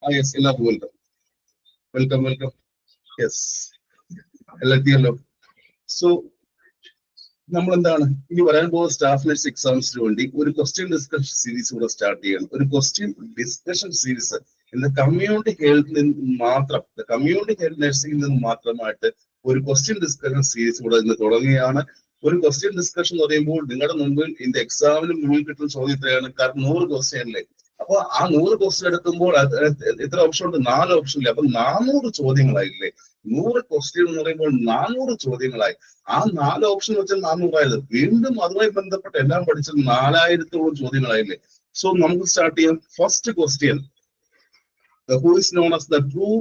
Yes, എല്ലാവർക്കും welcome welcome welcome. Yes, എല്ലാത്തിയല്ലോ. So നമ്മൾ എന്താണ് ഇനി വരാൻ പോകുന്ന സ്റ്റാഫ് നഴ്സ് എക്സാംസിന് വേണ്ടി ഒരു ക്വസ്റ്റ്യൻ ഡിസ്കഷൻ സീരീസ് കൂടെ സ്റ്റാർട്ട് ചെയ്യണം. ഒരു ക്വസ്റ്റ്യൻ ഡിസ്കഷൻ സീരീസ് ഇന്ന് കമ്മ്യൂണിറ്റി ഹെൽത്തിൽ നിന്ന് മാത്രം, കമ്മ്യൂണിറ്റി ഹെൽത്ത് നഴ്സിംഗിൽ നിന്ന് മാത്രമായിട്ട് ഒരു ക്വസ്റ്റ്യൻ ഡിസ്കഷൻ സീരീസ് കൂടെ ഇന്ന് തുടങ്ങുകയാണ്. ഒരു ക്വസ്റ്റ്യൻ ഡിസ്കഷൻ എന്ന് പറയുമ്പോൾ നിങ്ങളുടെ മുമ്പിൽ ഇതിന്റെ എക്സാമിന് മുന്നിൽ കിട്ടുന്ന ചോദ്യത്തിലാണ്. കാരണം 100 ക്വസ്റ്റ്യൻ അല്ലേ. അപ്പൊ ആ 100 ക്വസ്റ്റ്യൻ എടുക്കുമ്പോൾ എത്ര ഓപ്ഷൻ ഉണ്ട്? 4 ഓപ്ഷൻ ഇല്ല. അപ്പൊ 400 ചോദ്യങ്ങളായില്ലേ. 100 ക്വസ്റ്റ്യൻ എന്ന് പറയുമ്പോൾ 400 ചോദ്യങ്ങളായി. ആ 4 ഓപ്ഷൻ വെച്ചാൽ 400 ആയത്. വീണ്ടും അതുമായി ബന്ധപ്പെട്ട് എല്ലാം പഠിച്ചത് 4000-ഓളം ചോദ്യങ്ങളായില്ലേ. സോ നമുക്ക് സ്റ്റാർട്ട് ചെയ്യാം. First question, who is known as the true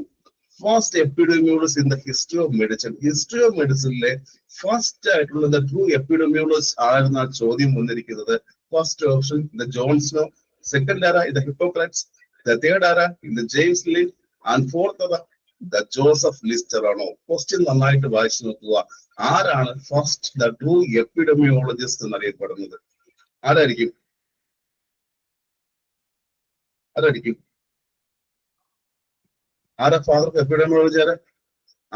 first epidemiologist in the history of medicine. History of മെഡിസിനിലെ ഫസ്റ്റ് ആയിട്ടുള്ള the true epidemiologist ആയിരുന്ന ചോദ്യം വന്നിരിക്കുന്നത്. First option the John Snow, second ആര the Hippocrates, the third ആര the James Lind, and fourth ആര the Joseph Lister ആണോ? Question നന്നായിട്ട് വായിച്ചു നോക്കുക. ആരാണ് ഫസ്റ്റ് the true epidemiologist എന്നറിയപ്പെടുന്നത്? ആരായിരിക്കും? ആരായിരിക്കും? ആരാ ഫാദർ ഓഫ് എപ്പിഡമിയോളജി?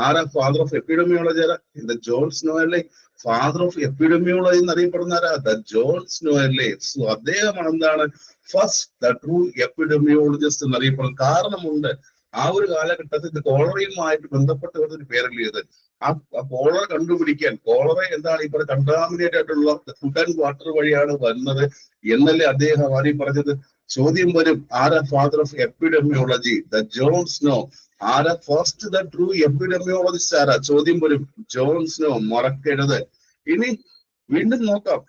ആരാ ഫാദർ ഓഫ് എപ്പിഡമിയോളജി? ഇത് ജോൺ സ്നോ അല്ലേ? ഫാദർ ഓഫ് എപ്പിഡമിയോളജി എന്നറിയപ്പെടുന്ന ആരാ? ദ ജോൺ സ്നോ അല്ലേ? സോ അദ്ദേഹമാണ് എന്താണ് ഫസ്റ്റ് ദ ട്രൂ എപ്പിഡമിയോളജിസ്റ്റ് എന്നറിയപ്പെടുന്നത്. കാരണമുണ്ട്. ആ ഒരു കാലഘട്ടത്തിൽ ഇത് കോളറയുമായിട്ട് ബന്ധപ്പെട്ട് ഒരു പേരല്ലേ ഇത്. ആ കോളറ കണ്ടുപിടിക്കാൻ, കോളറ എന്താണ് ഈ പറയുന്ന കണ്ടാമിനേറ്റ് ആയിട്ടുള്ള ഫുഡ് ആൻഡ് വാട്ടർ വഴിയാണ് വരുന്നത് എന്നല്ലേ അദ്ദേഹം ആദ്യം പറഞ്ഞത്. ചോദ്യം വരും, ആരാ father of epidemiology? The John snow. ആരാ ഫസ്റ്റ് ദ ട്രൂ എപ്പിഡമിയോളജിസ്റ്റ്? ആരാ? ചോദ്യം വരും, ജോൺ സ്നോ. മറക്കരുത്. ഇനി വീണ്ടും നോക്കാം.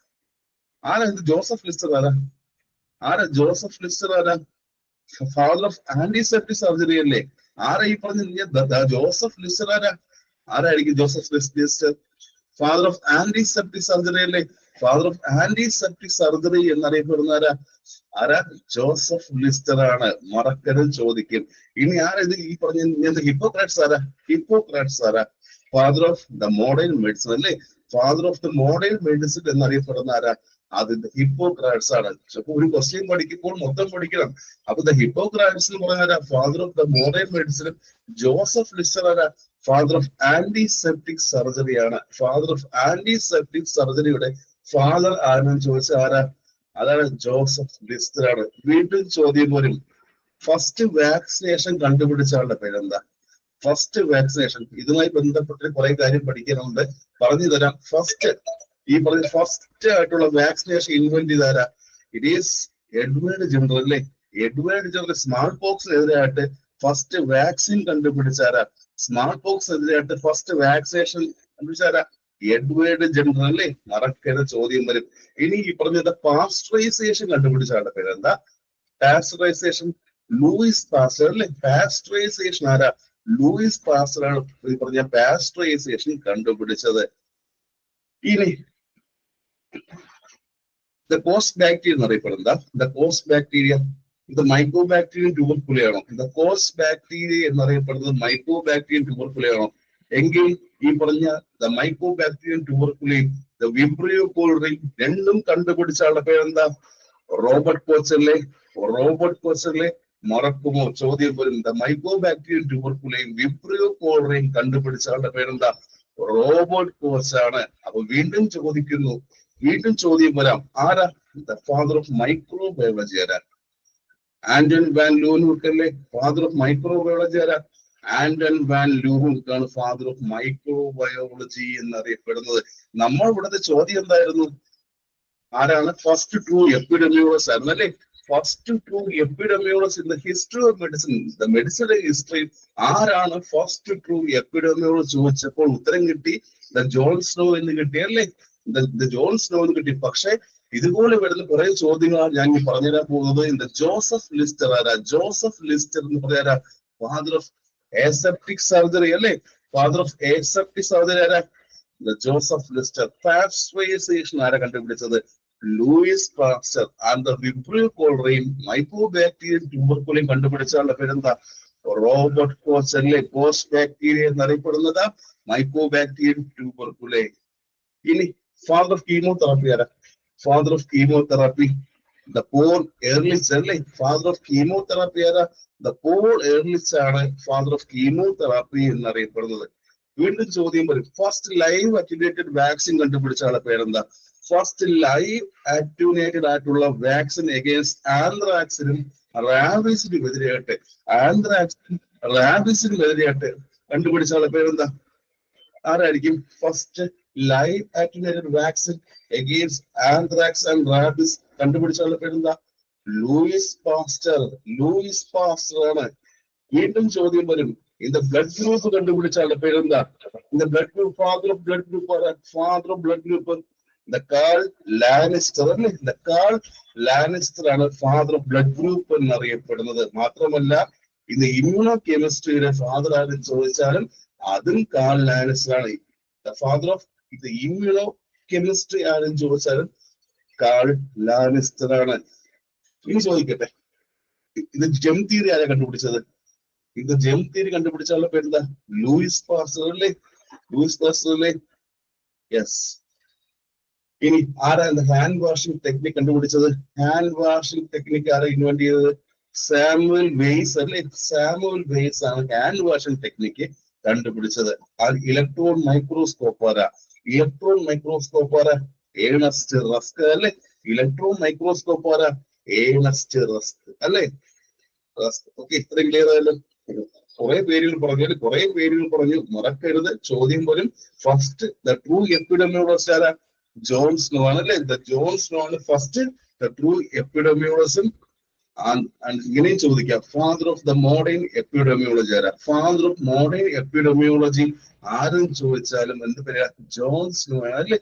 ആരാ ഇത്? Joseph Lister. ആരാ? ജോസഫ് ലിസ്റ്റർ ആരാ? ഫാദർ ഓഫ് ആന്റിസെപ്റ്റിക് സർജറി അല്ലേ? ആരാ ഈ പറഞ്ഞ ജോസഫ് ലിസ്റ്റർ? ആരായിരിക്കും Joseph ലിസ്റ്റർ? Father of antiseptic surgery അല്ലേ? ഫാദർ ഓഫ് ആന്റിസെപ്റ്റിക് സർജറി എന്നറിയപ്പെടുന്ന ആരാ? ജോസഫ് ലിസ്റ്റർ ആണ്. മറക്കരുത്, ചോദിക്കും. ഇനി ആരാ ഇത്? ഈ പറഞ്ഞ ഹിപ്പോക്രാറ്റ്സ് ആരാ? ഹിപ്പോക്രാറ്റ്സ് ആരാ? Father of the modern medicine അല്ലേ? Father of the modern medicine എന്നറിയപ്പെടുന്ന ആരാ? അത് ഹിപ്പോക്രാറ്റ്സ് ആണ്. അപ്പൊ ഒരു ക്വസ്റ്റ്യൻ പഠിക്കുമ്പോൾ മൊത്തം പഠിക്കണം. അപ്പൊ ദ ഹിപ്പോക്രാറ്റ്സ് എന്ന് പറഞ്ഞാൽ ഫാദർ ഓഫ് ദ മോഡേൺ മെഡിസിനും ജോസഫ് ലിസ്റ്റർ ആരാ? ഫാദർ ഓഫ് ആന്റിസെപ്റ്റിക് സർജറി ആണ്. ഫാദർ ഓഫ് ആന്റിസെപ്റ്റിക് സർജറിയുടെ ഫാദർ ആരെന്ന് ചോദിച്ചാൽ ആരാ? അതാണ് ജോസഫ് ലിസ്റ്റർ ആണ്. വീണ്ടും ചോദ്യം വരും, ഫസ്റ്റ് വാക്സിനേഷൻ കണ്ടുപിടിച്ച ആളുടെ പേരെന്താ? ഫസ്റ്റ് വാക്സിനേഷൻ, ഇതുമായി ബന്ധപ്പെട്ട് കുറെ കാര്യം പഠിക്കാനുണ്ട്, പറഞ്ഞു തരാം. ഈ പറഞ്ഞ ഫസ്റ്റ് ആയിട്ടുള്ള വാക്സിനേഷൻ ഇൻവെന്റ് ചെയ്താരാ? ഇറ്റ് ഈസ് എഡ്വേർഡ് ജെന്നർ അല്ലേ? എഡ്വേർഡ് ജെന്നർ സ്മാൾ പോക്സിനെതിരായിട്ട് ഫസ്റ്റ് വാക്സിൻ കണ്ടുപിടിച്ചാരാ? സ്മാൾ പോക്സിനെതിരായിട്ട് ഫസ്റ്റ് വാക്സിനേഷൻ കണ്ടുപിടിച്ചാരാ? എഡ്വേർഡ് ജെന്നർ അല്ലേ? മറക്കരുത്, ചോദ്യം വരും. ഇനി ഈ പറഞ്ഞത് പാസ്റ്ററൈസേഷൻ കണ്ടുപിടിച്ച ആളുടെ പേരെന്താ? പാസ്റ്ററൈസേഷൻ ലൂയിസ് പാസ്റ്റർ അല്ലേ? പാസ്റ്ററൈസേഷൻ ആരാ? ലൂയിസ് പാസ്റ്റർ ആണ് ഈ പറഞ്ഞ പാസ്റ്ററൈസേഷൻ കണ്ടുപിടിച്ചത്. ഇനി ദ കോസ്റ്റ് ബാക്ടീരിയ എന്നറിയപ്പെടുന്നത് ദ കോസ്റ്റ് ബാക്ടീരിയ ഇത് മൈക്രോ ബാക്ടീരിയൻ ട്യൂബർക്കുലയാണോ? ദ കോസ്റ്റ് ബാക്ടീരിയ എന്നറിയപ്പെടുന്നത് മൈക്രോ ബാക്ടീരിയൻ ട്യൂബർക്കുലയാണോ? എങ്കിൽ ഈ പറഞ്ഞ ദ മൈക്രോ ബാക്ടീരിയൻ ട്യൂബർക്കുലയും ദ വിബ്രിയോ കോളറയും രണ്ടും കണ്ടുപിടിച്ച ആളുടെ പേരെന്താ? റോബർട്ട് കോച്ചല്ലേ? റോബർട്ട് കോച്ചല്ലേ? മറക്കുമോ? ചോദ്യം വരും. ദ മൈക്രോ ബാക്ടീരിയൻ ട്യൂബർക്കുലയും വിബ്രിയോ കോളറയും കണ്ടുപിടിച്ച ആളുടെ പേരെന്താ? റോബർട്ട് കോച്ച് ആണ്. അപ്പൊ വീണ്ടും ചോദിക്കുന്നു, വീണ്ടും ചോദ്യം വരാം, ആരാ ദ ഫാദർ ഓഫ് മൈക്രോബയോളജി? ആരാ? ആന്റൺ വാൻ ലൂവൻഹുക്ക് അല്ലേ? ഫാദർ ഓഫ് മൈക്രോബയോളജി ആരാ? ആന്റൺ വാൻ ലൂവൻഹുക്ക് ആണ് ഫാദർ ഓഫ് മൈക്രോബയോളജി എന്നറിയപ്പെടുന്നത്. നമ്മൾ ഇവിടുത്തെ ചോദ്യം എന്തായിരുന്നു? ആരാണ് ഫസ്റ്റ് ട്രൂ എപ്പിഡമിയോളജിസ്റ്റ് ആയിരുന്നു അല്ലേ? First true epidemiologist in the history of medicine, the medicine history. ആരാണ് ഫസ്റ്റ് ട്രൂ എപ്പിഡമിയോളജിസ്റ്റ് ചോദിച്ചപ്പോൾ ഉത്തരം കിട്ടി ദ ജോൺ സ്നോ എന്ന് കിട്ടി അല്ലേ? ദ ജോൺ സ്നോ എന്ന് കിട്ടി. പക്ഷെ ഇതുപോലെ വരുന്ന കുറെ ചോദ്യങ്ങളാണ് ഞാൻ പറഞ്ഞുതരാൻ പോകുന്നത്. ദ ജോസഫ് ലിസ്റ്റർ ആരാ? ജോസഫ് ലിസ്റ്റർ എന്ന് പറയാ ഫാദർ ഓഫ് ഏസെപ്റ്റിക് സർജറി അല്ലേ? ഫാദർ ഓഫ് ഏസെപ്റ്റിക് സർജറി ആരാ? The Joseph Lister. പാസ്റ്ററൈസേഷൻ ആരാ കണ്ടുപിടിച്ചത്? Louis Pasteur. And the Vibrio കോളറയും മൈക്രോബാക്ടീരിയൻ ട്യൂബർക്കുലയും കണ്ടുപിടിച്ച ആളുടെ പേരെന്താ? റോബർട്ട് കോച്ച് അല്ലേ? കോച്ച് ബാക്ടീരിയ എന്നറിയപ്പെടുന്നത് മൈക്രോബാക്ടീരിയൻ ട്യൂബർക്കുലെ. ഇനി ഫാദർ ഓഫ് കീമോതെറാപ്പി ആരാ? Father of chemotherapy the Paul Ehrlich അല്ലേ ഫാദർ ഓഫ് കീമോതെറാപ്പി ആരാ? ദ പോൾ എർലിച്ച് ആണ് ഫാദർ ഓഫ് കീമോതെറാപ്പി എന്നറിയപ്പെടുന്നത്. വീണ്ടും ചോദ്യം വരും, ഫസ്റ്റ് ലൈവ് അറ്റ്യൂനേറ്റഡ് വാക്സിൻ കണ്ടുപിടിച്ച ആളുടെ പേരെന്താ? ഫസ്റ്റ് ലൈവ് അറ്റ്യൂനേറ്റഡ് ആയിട്ടുള്ള വാക്സിൻ എഗെയിൻസ്റ്റ് ആന്ത്രാക്സിനും റാബീസിനും എതിരെയായിട്ട് റാബീസിനും കണ്ടുപിടിച്ച ആളുടെ പേരെന്താ? ആരായിരിക്കും? First live attenuated vaccine against anthrax and rabies കണ്ടുപിടിച്ച ആളുടെ പേരെന്താ? Louis pastor. ലൂയിസ് പാസ്റ്റർ ആണ്. വീണ്ടും ചോദ്യം വരും, இந்த ബ്ലഡ് ഗ്രൂപ്പ് കണ്ടുപിടിച്ച ആളുടെ പേരെന്താ? இந்த blood group father of blood group இந்த കാൾ ലാനിസ്റ്റർ അല്ലേ? இந்த കാൾ ലാനിസ്റ്റർ ആണ് ഫാദർ ഓഫ് ബ്ലഡ് ഗ്രൂപ്പ് എന്നറിയപ്പെടുന്നത്. മാത്രമല്ല ഇത് ഇമ്മ്യൂണോ കെമിസ്ട്രിയുടെ ഫാദർ ആരെന്ന് ചോദിച്ചാലും അതും കാൾ ലാനിസ്റ്റർ ആണ്. ഫാദർ ഓഫ് ഇത് ഇമ്മ്യൂണോ കെമിസ്ട്രി ആരെന്ന് ചോദിച്ചാലും കാൾ ലാനിസ്റ്റർ ആണ്. ഇനി ചോദിക്കട്ടെ, ഇത് ജെം തിയറി ആരാ കണ്ടുപിടിച്ചത്? ഇത് ജെം തിയറി കണ്ടുപിടിച്ച ആളുടെ പേരെന്താ? ലൂയിസ് പാസ്റ്റർ അല്ലേ? ലൂയിസ് പാസ്റ്റർ അല്ലേ? യെസ്. ഇനി ആരാ ഹാൻഡ് വാഷിംഗ് ടെക്നിക് കണ്ടുപിടിച്ചത്? ഹാൻഡ് വാഷിംഗ് ടെക്നിക് ആരാ ഇൻവെന്റ് ചെയ്തത്? സാമുവൽ വെയ്സ് അല്ലേ? സാമുവൽ വെയ്സ് ആണ് ഹാൻഡ് വാഷിംഗ് ടെക്നിക്ക് കണ്ടുപിടിച്ചത്. ഇലക്ട്രോൺ മൈക്രോസ്കോപ്പ് ആരാ? ഇലക്ട്രോൺ മൈക്രോസ്കോപ്പ് ആരാ? ഏണസ്റ്റ് റസ്ക് അല്ലേ? ഇലക്ട്രോൺ മൈക്രോസ്കോപ്പ് ആരാ? ഏണസ്റ്റ് റസ്ക് അല്ലേ? ഓക്കെ, ഇത്രയും ക്ലിയർ ആയല്ലോ. കുറെ പേരുകൾ പറഞ്ഞു മറക്കരുത്. ചോദ്യം പോലും ഫസ്റ്റ് ദ ട്രൂ എപ്പിഡമിയോളജിസ്റ്റ് ആരാ? ജോൺ സ്നോ ആണ് അല്ലേ? ദ ജോൺ സ്നോ ആണ് ഫസ്റ്റ് ദ ട്രൂ എപ്പിഡമിയോളജിസ്റ്റ്. ഇങ്ങനെയും ചോദിക്കാം, father of the modern epidemiology ആരാ? ഫാദർ ഓഫ് മോഡേൺ എപ്പിഡമിയോളജി ആരും ചോദിച്ചാലും എന്ത് പറയാ? ജോൺ സ്നോ ആണ് അല്ലേ?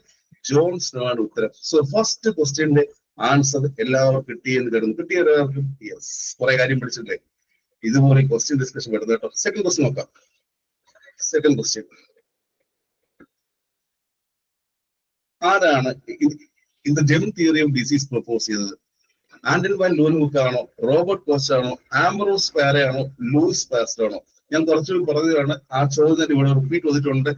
ജോൺ സ്നോ ആണ് ഉത്തരം. സോ ഫസ്റ്റ് ക്വസ്റ്റ്യന്റെ ആൻസർ എല്ലാവർക്കും കിട്ടിയെന്ന് കരുതുന്നു. കിട്ടിയ എല്ലാവർക്കും? യെസ്. കുറെ കാര്യം പഠിച്ചില്ലേ? ഇതുപോലെ ക്വസ്റ്റ്യൻ ഡിസ്കഷൻ വരുന്നത് കേട്ടോ. സെക്കൻഡ് ക്വസ്റ്റ്യൻ നോക്കാം. സെക്കൻഡ് ക്വസ്റ്റ്യൻ, ആരാണ് ഇത് germ theory of disease propose ചെയ്തത്? ആന്റൺ വാൻ ലൂൻഹുക്ക് ആണോ? റോബർട്ട് കോച്ച് ആണോ? ആംബ്രോസ് പാരെ ആണോ? ലൂയിസ് പാസ്റ്റർ ആണോ? ഞാൻ കുറച്ചുകൂടി പറഞ്ഞതാണ്. ആ ചോദ്യം ഇവിടെ റിപ്പീറ്റ് ചെയ്തിട്ടുണ്ട്.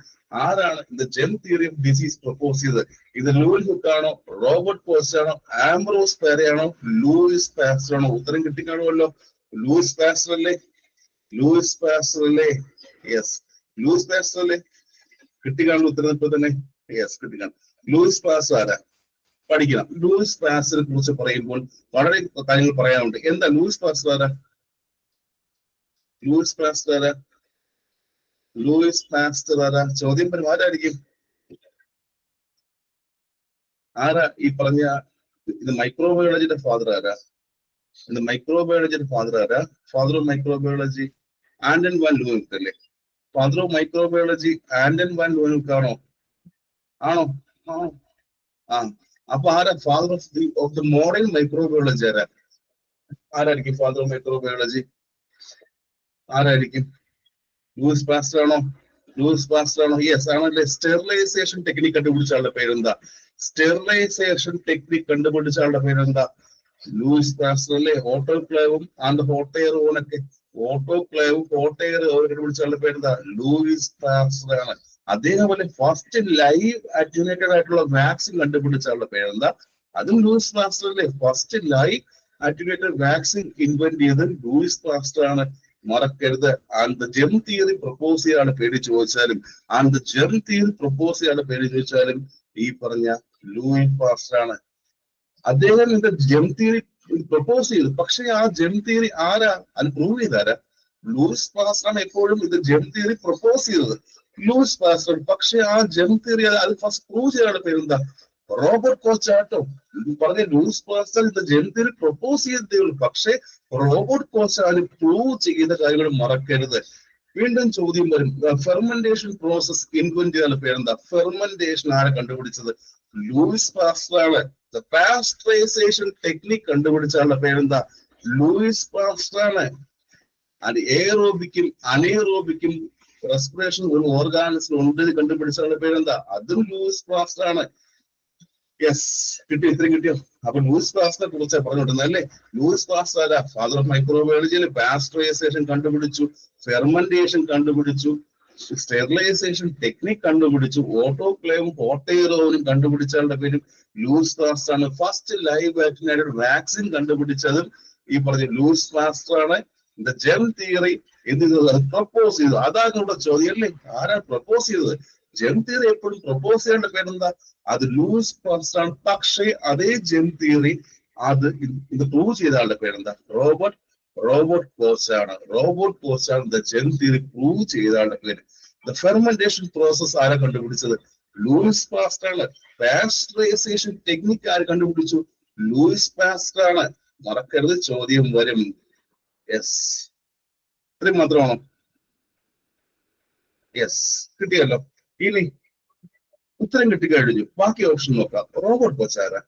ആരാണ് ഇത് germ theory of disease propose ചെയ്തത്? ഇത് ലൂൻഹുക്ക് ആണോ? റോബർട്ട് കോച്ച് ആണോ? ആംബ്രോസ് പാരെ ആണോ? ലൂയിസ് പാസ്റ്റർ ആണോ? ഉത്തരം കിട്ടിക്കാണുമല്ലോ. ലൂയിസ് പാസ്റ്റർ അല്ലേ? ലൂയിസ് പാസ്റ്റർ അല്ലേ? യെസ്, ലൂയിസ് പാസ്റ്റർ അല്ലേ? കിട്ടിക്കാണും ഉത്തരം ഇപ്പൊ തന്നെ. യെസ്, കിട്ടിക്കാണും. ലൂയിസ് പാസ്റ്റർ ആരാ? പഠിക്കണം. ലൂയിസ് പാസ്റ്ററെ കുറിച്ച് പറയുമ്പോൾ വളരെ കാര്യങ്ങൾ പറയാനുണ്ട്. എന്താ ലൂയിസ് പാസ്റ്റർ ആരാ? ലൂയിസ് പാസ്റ്റർ ആരാ? ലൂയിസ് പാസ്റ്റർ ആരാ? ചോദ്യം വരും, ആരായിരിക്കും? ആരാ ഈ പറഞ്ഞ ഇത് മൈക്രോബയോളജിയുടെ ഫാദർ ആരാ? ഇത് മൈക്രോബയോളജിയുടെ ഫാദർ ആരാ? Father of microbiology Anton van Leeuwenhoek അല്ലേ? Father of microbiology Anton van Leeuwenhoek ആണോ? ആണോ? ആ, അപ്പൊ ആരാ father of the modern microbiology ആരാ? ആരായിരിക്കും ഫാദർ ഓഫ് മൈക്രോബയോളജി? ആരായിരിക്കും? ലൂയിസ് പാസ്റ്റർ ആണോ? ലൂയിസ് പാസ്റ്റർ ആണോ? യെസ് ആണല്ലേ. സ്റ്റെറിലൈസേഷൻ ടെക്നിക് കണ്ടുപിടിച്ച ആളുടെ പേരെന്താ? സ്റ്റെറിലൈസേഷൻ ടെക്നിക് കണ്ടുപിടിച്ച ആളുടെ പേരെന്താ? ലൂയിസ് പാസ്റ്റർ അല്ലേ? ഓട്ടോക്ലേവും ആൻഡ് ഹോട്ട് എയർ ഓണൊക്കെ ഓട്ടോക്ലേവും ഹോട്ട് എയർ കണ്ടുപിടിച്ച ആളുടെ പേരെന്താ? ലൂയിസ് പാസ്റ്റർ ആണ്. അതേപോലെ ഫസ്റ്റ് ലൈവ് അറ്റ്യൂനേറ്റഡ് ആയിട്ടുള്ള വാക്സിൻ കണ്ടുപിടിച്ച ആളുടെ പേരെന്താ? അതും ലൂയിസ് പാസ്റ്റർ അല്ലേ? First live attenuated vaccine invent ചെയ്ത് ലൂയിസ് പാസ്റ്റർ ആണ്. മറക്കരുത്. And the germ theory propose ചെയ്യാൻ പേര് ചോദിച്ചാലും ഈ പറഞ്ഞ ലൂയിസ് പാസ്റ്റർ ആണ്. അദ്ദേഹം ഇത് ജെം തിയറി പ്രപ്പോസ് ചെയ്തു. പക്ഷെ ആ ജെം തിയറി ആരാ അത് പ്രൂവ് ചെയ്താരാ? ലൂയിസ് പാസ്റ്റർ ആണ് എപ്പോഴും ഇത് ജെം തിയറി പ്രപ്പോസ് ചെയ്തത്. Louis Pasteur. പക്ഷെ ആ ജെം തിയറി അത് ഫസ്റ്റ് പ്രൂവ് ചെയ്യാനുള്ള പേരെന്താ? റോബർട്ട് കോച്ച് ആട്ടോ. പറഞ്ഞ ലൂയിസ് പാസ്റ്റർ ഇത് ജെം തിയറി പ്രപ്പോസ് ചെയ്തേ ഉള്ളൂ. പക്ഷെ റോബർട്ട് കോച്ച് ആണ് പ്രൂവ് ചെയ്ത കാര്യങ്ങൾ മറക്കരുത്. വീണ്ടും ചോദ്യം വരും, ഫെർമെന്റേഷൻ പ്രോസസ് ഇൻവെന്റ് ചെയ്യാനുള്ള പേരെന്താ? ഫെർമെന്റേഷൻ ആരെ കണ്ടുപിടിച്ചത്? ലൂയിസ് പാസ്റ്റർ ആണ്. പാസ്റ്ററൈസേഷൻ ടെക്നിക് കണ്ടുപിടിച്ചാലുള്ള പേരെന്താ? ലൂയിസ് പാസ്റ്റർ ആണ്. എയറോബിക്കും അനേറോബിക്കും റെസ്പിറേഷൻ ഒരു ഓർഗാനിസം ഉണ്ട് കണ്ടുപിടിച്ചാലുള്ള പേരെന്താ? അതും ലൂയിസ് പാസ്റ്റർ ആണ്. യെസ്, കിട്ടിയോ? ഇത്രയും കിട്ടിയോ? അപ്പൊ ലൂയിസ് പാസ്റ്ററെ കുറിച്ച് പറഞ്ഞുകൊണ്ടിരുന്നത് അല്ലേ? ലൂയിസ് പാസ്റ്റർ ഫാദർ ഓഫ് മൈക്രോബയോളജിയിൽ പാസ്റ്ററൈസേഷൻ കണ്ടുപിടിച്ചു, ഫെർമെന്റേഷൻ കണ്ടുപിടിച്ചു, സ്റ്റെറിലൈസേഷൻ ടെക്നിക് കണ്ടുപിടിച്ചു. ഓട്ടോക്ലേവും ഹോട്ട് എയർ ഓവനും കണ്ടുപിടിച്ചയാളുടെ പേരും ലൂയിസ് പാസ്റ്റർ ആണ്. ഫസ്റ്റ് ലൈവ് ആക്ടിനായിട്ട് വാക്സിൻ കണ്ടുപിടിച്ചതും ഈ പറഞ്ഞ ലൂയിസ് പാസ്റ്റർ ആണ്. ദ ജെം തിയറി എന്ത് പ്രപ്പോസ് ചെയ്തു? അതാണ് ഇവിടെ ചോദ്യം അല്ലേ. ആരാ പ്രപ്പോസ് ചെയ്തത്? ജെം തിയറി എപ്പോഴും പ്രപ്പോസ് ചെയ്യേണ്ട പേരെന്താ? അത് ലൂയിസ് പാസ്റ്റർ ആണ്. പക്ഷേ അതേ ജെം തിയറി അത് ഇത് പ്രൂവ് ചെയ്ത ആളുടെ പേരെന്താ? റോബർട്ട് കോച്ച് ആണ്. റോബർട്ട് കോച്ച് ആണ് ദ ജെം തിയറി പ്രൂവ് ചെയ്ത ആളുടെ പേര്. ദ ഫെർമെന്റേഷൻ പ്രോസസ് ആരാ കണ്ടുപിടിച്ചത്? ലൂയിസ് പാസ്റ്റർ ആണ്. പാസ്റ്ററൈസേഷൻ ടെക്നിക് ആര് കണ്ടുപിടിച്ചു? ലൂയിസ് പാസ്റ്റർ ആണ്. മറക്കരുത്, ചോദ്യം വരും. യെസ്, ഇത്രയും മാത്രമാണോ? യെസ്, കിട്ടിയല്ലോ. ഇനി ഉത്തരം കിട്ടിക്കഴിഞ്ഞു, ബാക്കി ഓപ്ഷൻ നോക്കാം. റോബർട്ട് കോച്ച് ആരാ?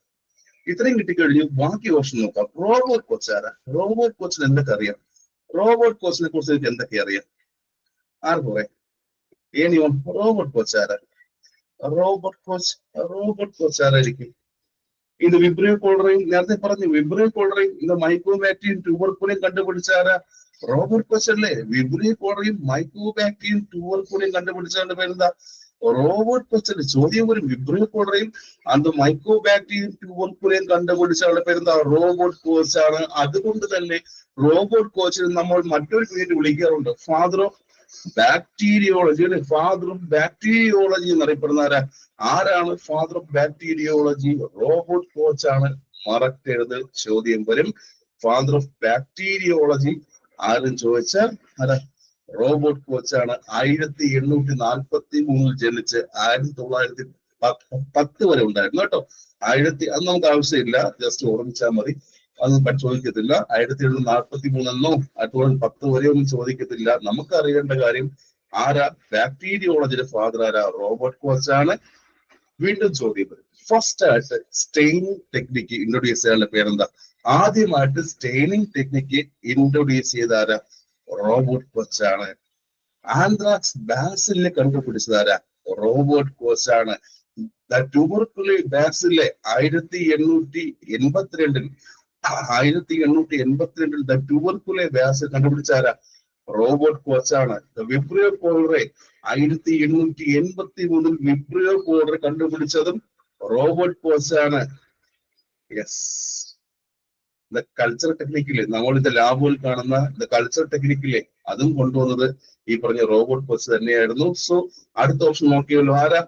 ഇത്രയും കിട്ടിക്കഴിഞ്ഞു, ബാക്കി ഓപ്ഷൻ നോക്കാം. റോബർട്ട് കോച്ച് ആരാ? റോബർട്ട് കോച്ചിന് എന്തൊക്കെ അറിയാം? റോബർട്ട് കോച്ചിനെ കുറിച്ച് എനിക്ക് എന്തൊക്കെ അറിയാം? ആര് പറയാം? ഏണിയോ റോബർട്ട് കോച്ച് ആരാ? റോബർട്ട് കോച്ച് ആരായിരിക്കും? ഇത് വിബ്രിയോ കോളറയും നേരത്തെ പറഞ്ഞു. വിബ്രിയോ കോളറയും ഇത് മൈക്രോബാക്ടീരിയം ട്യൂബർക്കുലിയും കണ്ടുപിടിച്ച ആരാ? റോബർട്ട് കോച്ച് അല്ലേ. വിബ്രിയോ കോളറയും മൈക്രോബാക്ടീരിയം ട്യൂബർക്കുലിയും കണ്ടുപിടിച്ചവരുടെ പേരെന്താ? റോബർട്ട് കോച്ച് അല്ലേ. ചോദ്യം ഒരു വിബ്രിയോ കോളറയും അത് മൈക്രോബാക്ടീരിയം ട്യൂബർക്കുലിയും കണ്ടുപിടിച്ചവരുടെ പേരെന്താ? റോബർട്ട് കോച്ച് ആണ്. അതുകൊണ്ട് തന്നെ റോബർട്ട് കോച്ചിന് നമ്മൾ മറ്റൊരു പേര് വിളിക്കാറുണ്ട്, ഫാദർ ഓഫ് ബാക്ടീരിയോളജി അല്ലെ. ഫാദർ ഓഫ് ബാക്ടീരിയോളജി എന്നറിയപ്പെടുന്ന ആരാണ് father of bacteriology? Robert Koch ആണ്. മറക്കരുത്, ചോദ്യം വരും. ഫാദർ ഓഫ് ബാക്ടീരിയോളജി ആരും ചോദിച്ചാൽ ആരാ? റോബർട്ട് കോച്ച് ആണ്. 1843 ജനിച്ച് 1910 വരെ ഉണ്ടായിരുന്നു കേട്ടോ. അത് നമുക്ക് ആവശ്യമില്ല, ജസ്റ്റ് ഓർമ്മിച്ചാൽ മതി. അതൊന്നും ചോദിക്കത്തില്ല. 1743 2010 വരെ ഒന്നും ചോദിക്കത്തില്ല. നമുക്ക് അറിയേണ്ട കാര്യം ആരാ? ബാക്ടീരിയോളജിയുടെ ഫാദർ ആരാ? റോബർട്ട് കോച്ച് ആണ്. വീണ്ടും ചോദ്യം വരും. ഫസ്റ്റ് ആയിട്ട് സ്റ്റെയിനിങ് ടെക്നിക്ക് ഇൻട്രൊഡ്യൂസ് ചെയ്യാനുള്ള പേരെന്താ? ആദ്യമായിട്ട് സ്റ്റെയിനിങ് ടെക്നിക്ക് ഇൻട്രൊഡ്യൂസ് ചെയ്ത ആരാ? റോബർട്ട് കോച്ച് ആണ്. ആന്ത്രാക്സ് ബാസിലിനെ കണ്ടുപിടിച്ചതാരാ? റോബർട്ട് കോച്ച് ആണ്. Tubercle bacilli 1882 the tubercle bacilli കണ്ടുപിടിച്ചാരാ? റോബർട്ട് കോച്ച് ആണ്. വിബ്രിയോ കോളറെ 1883 വിബ്രിയോ കോളറെ കണ്ടുപിടിച്ചതും റോബർട്ട് കോച്ച് ആണ്. യെസ്. ദ കൾച്ചർ ടെക്നിക്കില് നമ്മളിത് ലാബുകളിൽ കാണുന്ന ദ കൾച്ചർ ടെക്നിക്കിലെ അതും കൊണ്ടുവന്നത് ഈ പറഞ്ഞ റോബർട്ട് കോച്ച് തന്നെയായിരുന്നു. സോ അടുത്ത ഓപ്ഷൻ നോക്കിയല്ലോ. ആരാ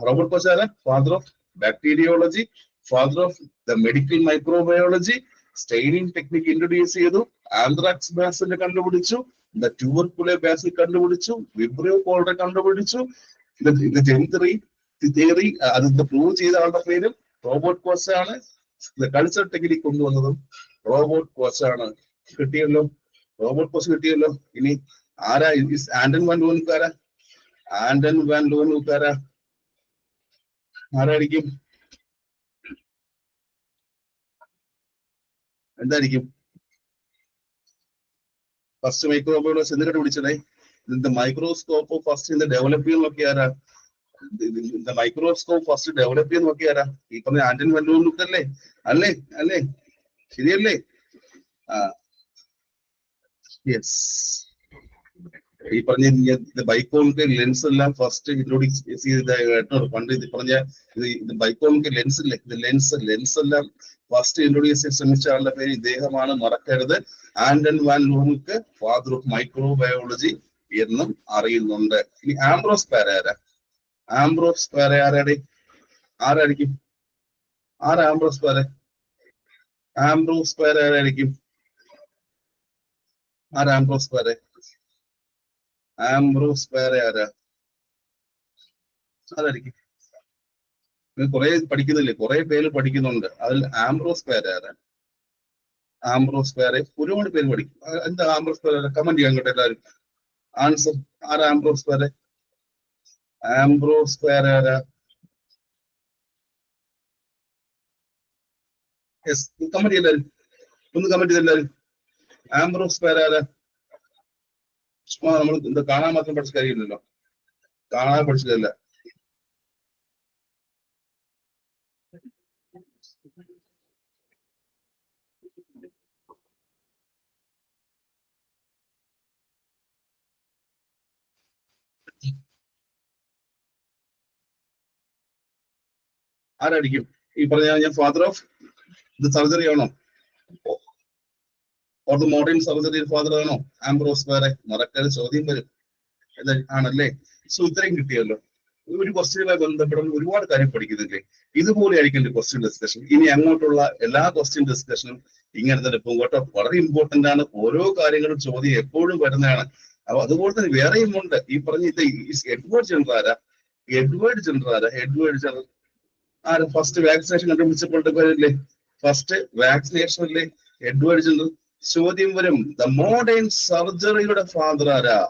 റോബർട്ട് കോച്ച്? ആരാ? Father of bacteriology, father of the medical microbiology, staining technique introduce ചെയ്തു, ആന്ത്രാക്സ് ബാസിൽ കണ്ടുപിടിച്ചു, ദ ട്യൂബർക്കുലെ ബാസിൽ കണ്ടുപിടിച്ചു, വിബ്രിയോ കോളറെ കണ്ടുപിടിച്ചു. ഇത് തിയറി അത് പ്രൂവ് ചെയ്ത ആളുടെ പേരും റോബർട്ട് കോച്ച് ആണ്. കൾച്ചർ ടെക്നിക് കൊണ്ടുവന്നതും റോബർട്ട് കോച്ച് ആണ്. കിട്ടിയല്ലോ, റോബർട്ട് കോച്ച് കിട്ടിയല്ലോ. ഇനി ആരാ? ആന്റൺ വാൻ ലൂവൻകാരാ? ആന്റൺ വാൻ ലൂവൻകാരാ ആരായിരിക്കും? എന്തായിരിക്കും? ഫസ്റ്റ് മൈക്രോബയോളജി എന്തിനായിട്ട് പിടിച്ചതേ? മൈക്രോസ്കോപ്പ് ഫസ്റ്റ് ഡെവലപ്പ് ചെയ്യുന്നൊക്കെ ആരാ? മൈക്രോസ്കോപ്പ് ഫസ്റ്റ് ഡെവലപ്പ് ചെയ്യുന്നൊക്കെ ആരാ? ഈ പറഞ്ഞ ആന്റൺ വാൻ ലൂവൻഹൂക്ക് അല്ലേ? അല്ലേ? അല്ലേ? ശരിയല്ലേ? ആ, യെസ്. ഈ പറഞ്ഞ ബൈക്കോണിക്ക് ലെൻസ് എല്ലാം ഫസ്റ്റ് ഇൻട്രോഡ്യൂസ് ചെയ്ത കേട്ടോ. പണ്ട് ഇത് പറഞ്ഞ ഇത് ബൈക്കോണിക്ക് ലെൻസ് ഇല്ലേ, ഇത് ലെൻസ് എല്ലാം ഫസ്റ്റ് ഇൻട്രോഡ്യൂസ് ചെയ്യാൻ ശ്രമിച്ച ആളുടെ പേര് ഇദ്ദേഹമാണ്. മറക്കരുത്. Anton van Leeuwenhoek, father of microbiology എന്നും അറിയുന്നുണ്ട്. ഇനി ആംബ്രോസ് പാര ആരാ? ആംബ്രോസ് പാര ആരായിരിക്കും? ആരാ ആംബ്രോസ് പാര? ആംബ്രോസ് പാര ആരായിരിക്കും? ആരാ ആംബ്രോസ് പാര? ആംബ്രോസ് പാര ആരാ? അതായിരിക്കും. കുറെ പഠിക്കുന്നില്ലേ, കുറെ പേര് പഠിക്കുന്നുണ്ട്. അതിൽ ആംബ്രോസ് പാര ആരാ? ആംബ്രോസ് പാര ഒരുപാട് പേര് പഠിക്കും. എന്താ ആംബ്രോസ് പാര? കമന്റ് ചെയ്യാൻ കേട്ടോ എല്ലാവരും. ആൻസർ ആരാ? ആംബ്രോസ് പാര? ആംബ്രോസ് പാര ആരാ? യെസ്, കമന്റ് ചെയ്തെല്ലാരും. ഒന്ന് കമന്റ് ചെയ്തെല്ലാരും. ആംബ്രോസ് പാര ആരാ? ചുമ്മാ നമ്മൾ എന്താ കാണാൻ മാത്രം പഠിച്ച കാര്യമില്ലല്ലോ. കാണാൻ പഠിച്ചിട്ടല്ല. ആരായിരിക്കും? ഈ പറഞ്ഞ ഫാദർ ഓഫ് ഇത് സർജറി ആണോ? Or the modern surgery father ആണോ? ആംബ്രോസ് പേരെ? മറക്കരുത്, ചോദ്യം വരും. ആണല്ലേ? സോ ഇത്രയും കിട്ടിയല്ലോ. ഒരു ക്വസ്റ്റ്യനുമായി ബന്ധപ്പെടുന്ന ഒരുപാട് കാര്യം പഠിക്കുന്നില്ലേ? ഇതുപോലെ ആയിരിക്കും ക്വസ്റ്റ്യൻ ഡിസ്കഷൻ. ഇനി അങ്ങോട്ടുള്ള എല്ലാ ക്വസ്റ്റ്യൻ ഡിസ്കഷനും ഇങ്ങനെ തന്നെ പോകും കേട്ടോ. വളരെ ഇമ്പോർട്ടന്റ് ആണ്. ഓരോ കാര്യങ്ങളും ചോദ്യം എപ്പോഴും വരുന്നതാണ്. അപ്പൊ അതുപോലെ തന്നെ വേറെയും ഉണ്ട്. ഈ പറഞ്ഞ ഇത് എഡ്വേർഡ് ജെന്നർ ആരാ? എഡ്വേർഡ് ജെന്നർ ആരാ? ഫസ്റ്റ് വാക്സിനേഷൻ കണ്ടുപിടിച്ചപ്പോഴല്ലേ? ഫസ്റ്റ് വാക്സിനേഷൻ അല്ലേ എഡ്വേർഡ് ജെന്നർ? ചോദ്യം വരും, ദ മോഡേൺ സർജറിയുടെ ഫാദർ ആരാ?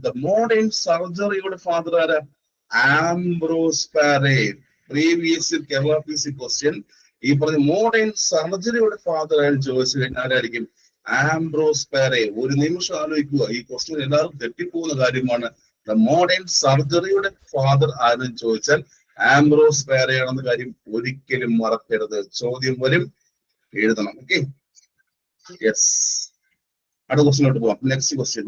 ദ മോഡേൺ സർജറിയുടെ ഫാദർ ആരാ? Ambroise Pare. Previous Kerala PC question ഈ പറഞ്ഞ മോഡേൺ സർജറിയുടെ ഫാദർ ആയിട്ട് ചോദിച്ചു കഴിഞ്ഞാൽ ആരായിരിക്കും? Ambroise Pare. ഒരു നിമിഷം ആലോചിക്കുക, ഈ ക്വസ്റ്റ്യൻ എല്ലാവർക്കും തെറ്റിപ്പോകുന്ന കാര്യമാണ്. ദ മോഡേൺ സർജറിയുടെ ഫാദർ ആരെന്ന് ചോദിച്ചാൽ ആംബ്രോസ് പാരെയാണെന്ന കാര്യം ഒരിക്കലും മറക്കരുത്. ചോദ്യം വരും, എഴുതണം. Okay, yes. അടുത്ത ക്വസ്റ്റ്യനിലോട്ട് പോവാം. Next question.